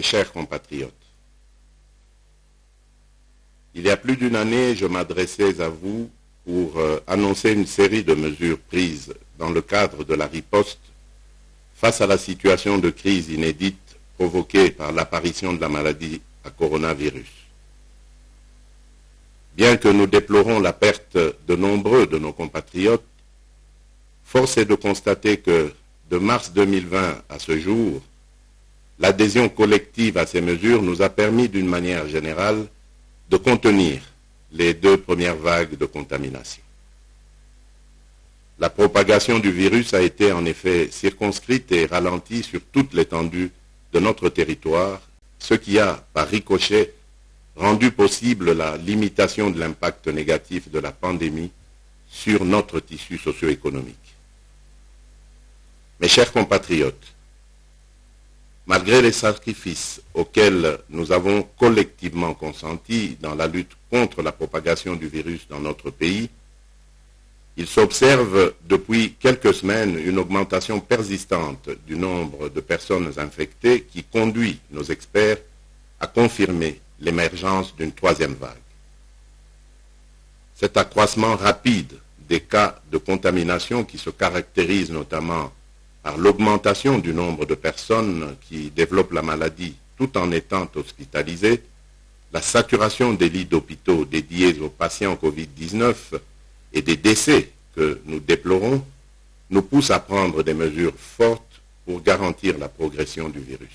chers compatriotes, il y a plus d'une année, je m'adressais à vous pour annoncer une série de mesures prises dans le cadre de la riposte face à la situation de crise inédite provoquée par l'apparition de la maladie à coronavirus. Bien que nous déplorons la perte de nombreux de nos compatriotes, force est de constater que de mars 2020 à ce jour, l'adhésion collective à ces mesures nous a permis d'une manière générale de contenir les 2 premières vagues de contamination. La propagation du virus a été en effet circonscrite et ralentie sur toute l'étendue de notre territoire, ce qui a, par ricochet, rendu possible la limitation de l'impact négatif de la pandémie sur notre tissu socio-économique. Mes chers compatriotes, malgré les sacrifices auxquels nous avons collectivement consenti dans la lutte contre la propagation du virus dans notre pays, il s'observe depuis quelques semaines une augmentation persistante du nombre de personnes infectées qui conduit nos experts à confirmer l'émergence d'une 3e vague. Cet accroissement rapide des cas de contamination qui se caractérise notamment par l'augmentation du nombre de personnes qui développent la maladie tout en étant hospitalisées, la saturation des lits d'hôpitaux dédiés aux patients Covid-19 et des décès que nous déplorons, nous pousse à prendre des mesures fortes pour garantir la progression du virus.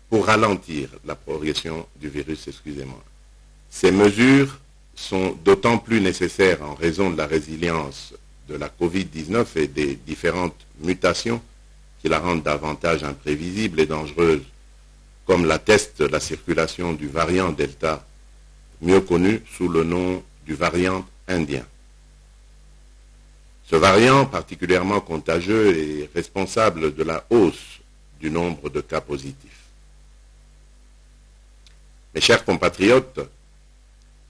Pour ralentir la progression du virus, Ces mesures sont d'autant plus nécessaires en raison de la résilience de la Covid-19 et des différentes mutations qui la rendent davantage imprévisible et dangereuse, comme l'atteste la circulation du variant Delta, mieux connu sous le nom du variant indien. Ce variant particulièrement contagieux est responsable de la hausse du nombre de cas positifs. Mes chers compatriotes,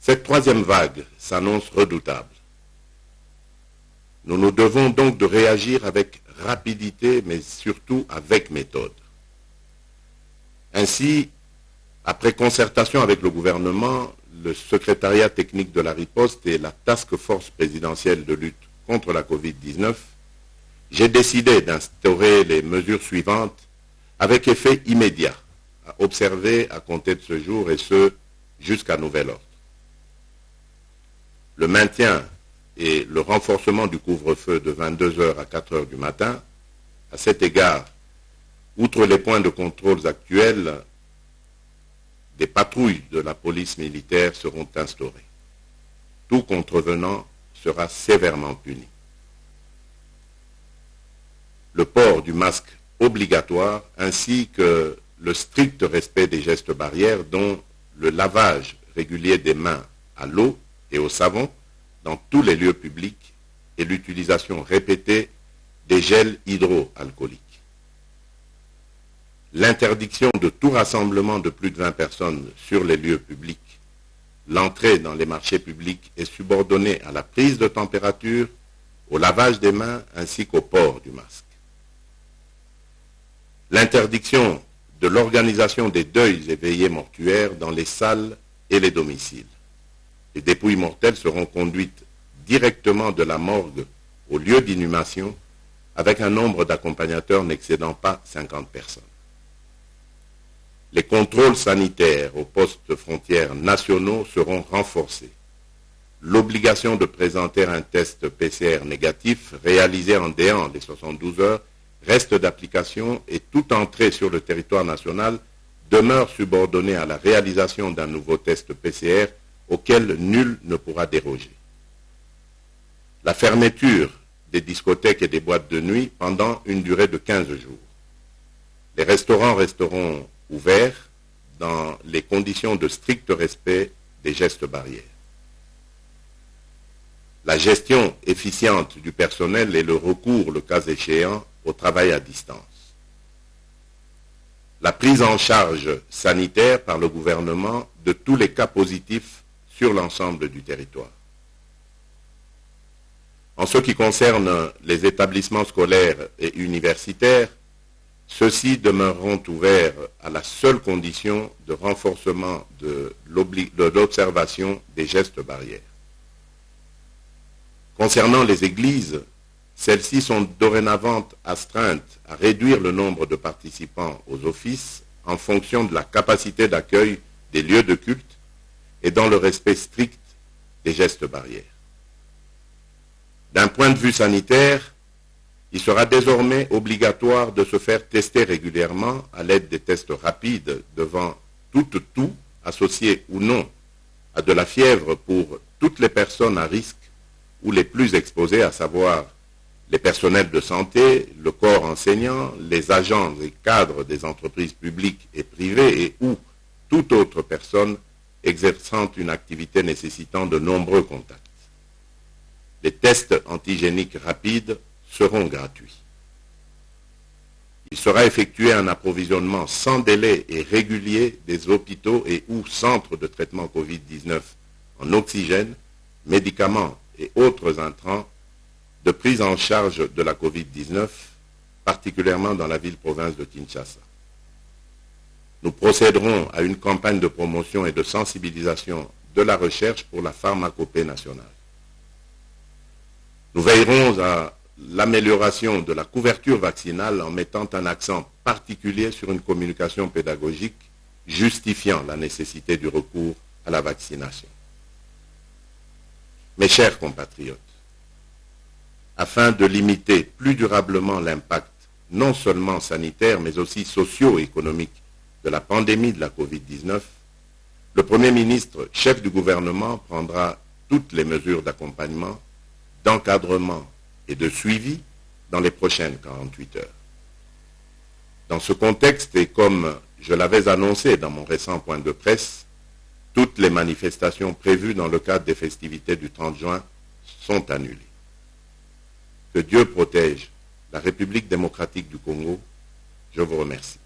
cette 3e vague s'annonce redoutable. Nous nous devons donc de réagir avec rapidité, mais surtout avec méthode. Ainsi, après concertation avec le gouvernement, le secrétariat technique de la riposte et la task force présidentielle de lutte contre la Covid-19, j'ai décidé d'instaurer les mesures suivantes avec effet immédiat à observer à compter de ce jour et ce jusqu'à nouvel ordre. Le maintien et le renforcement du couvre-feu de 22h à 4h du matin. À cet égard, outre les points de contrôle actuels, des patrouilles de la police militaire seront instaurées. Tout contrevenant sera sévèrement puni. Le port du masque obligatoire ainsi que le strict respect des gestes barrières, dont le lavage régulier des mains à l'eau et au savon dans tous les lieux publics et l'utilisation répétée des gels hydroalcooliques. L'interdiction de tout rassemblement de plus de 20 personnes sur les lieux publics. L'entrée dans les marchés publics est subordonnée à la prise de température, au lavage des mains ainsi qu'au port du masque. L'interdiction de l'organisation des deuils et veillées mortuaires dans les salles et les domiciles. Les dépouilles mortelles seront conduites directement de la morgue au lieu d'inhumation avec un nombre d'accompagnateurs n'excédant pas 50 personnes. Les contrôles sanitaires aux postes frontières nationaux seront renforcés. L'obligation de présenter un test PCR négatif réalisé en déant les 72 heures reste d'application et toute entrée sur le territoire national demeure subordonnée à la réalisation d'un nouveau test PCR auquel nul ne pourra déroger. La fermeture des discothèques et des boîtes de nuit pendant une durée de 15 jours. Les restaurants resteront ouverts dans les conditions de strict respect des gestes barrières. La gestion efficiente du personnel et le recours, le cas échéant, au travail à distance. La prise en charge sanitaire par le gouvernement de tous les cas positifs sur l'ensemble du territoire. En ce qui concerne les établissements scolaires et universitaires, Ceux-ci demeureront ouverts à la seule condition de renforcement de l'observation des gestes barrières. Concernant les églises, celles-ci sont dorénavant astreintes à réduire le nombre de participants aux offices en fonction de la capacité d'accueil des lieux de culte et dans le respect strict des gestes barrières. D'un point de vue sanitaire, il sera désormais obligatoire de se faire tester régulièrement à l'aide des tests rapides devant tout associé ou non à de la fièvre pour toutes les personnes à risque ou les plus exposées, à savoir les personnels de santé, le corps enseignant, les agents et cadres des entreprises publiques et privées et ou toute autre personne exerçant une activité nécessitant de nombreux contacts. Les tests antigéniques rapides seront gratuits. Il sera effectué un approvisionnement sans délai et régulier des hôpitaux et ou centres de traitement Covid-19 en oxygène, médicaments et autres intrants de prise en charge de la Covid-19, particulièrement dans la ville-province de Kinshasa. Nous procéderons à une campagne de promotion et de sensibilisation de la recherche pour la pharmacopée nationale. Nous veillerons à l'amélioration de la couverture vaccinale en mettant un accent particulier sur une communication pédagogique justifiant la nécessité du recours à la vaccination. Mes chers compatriotes, afin de limiter plus durablement l'impact non seulement sanitaire mais aussi socio-économique de la pandémie de la Covid-19, le Premier ministre, chef du gouvernement, prendra toutes les mesures d'accompagnement, d'encadrement et de suivi dans les prochaines 48 heures. Dans ce contexte, et comme je l'avais annoncé dans mon récent point de presse, toutes les manifestations prévues dans le cadre des festivités du 30 juin sont annulées. Que Dieu protège la République démocratique du Congo. Je vous remercie.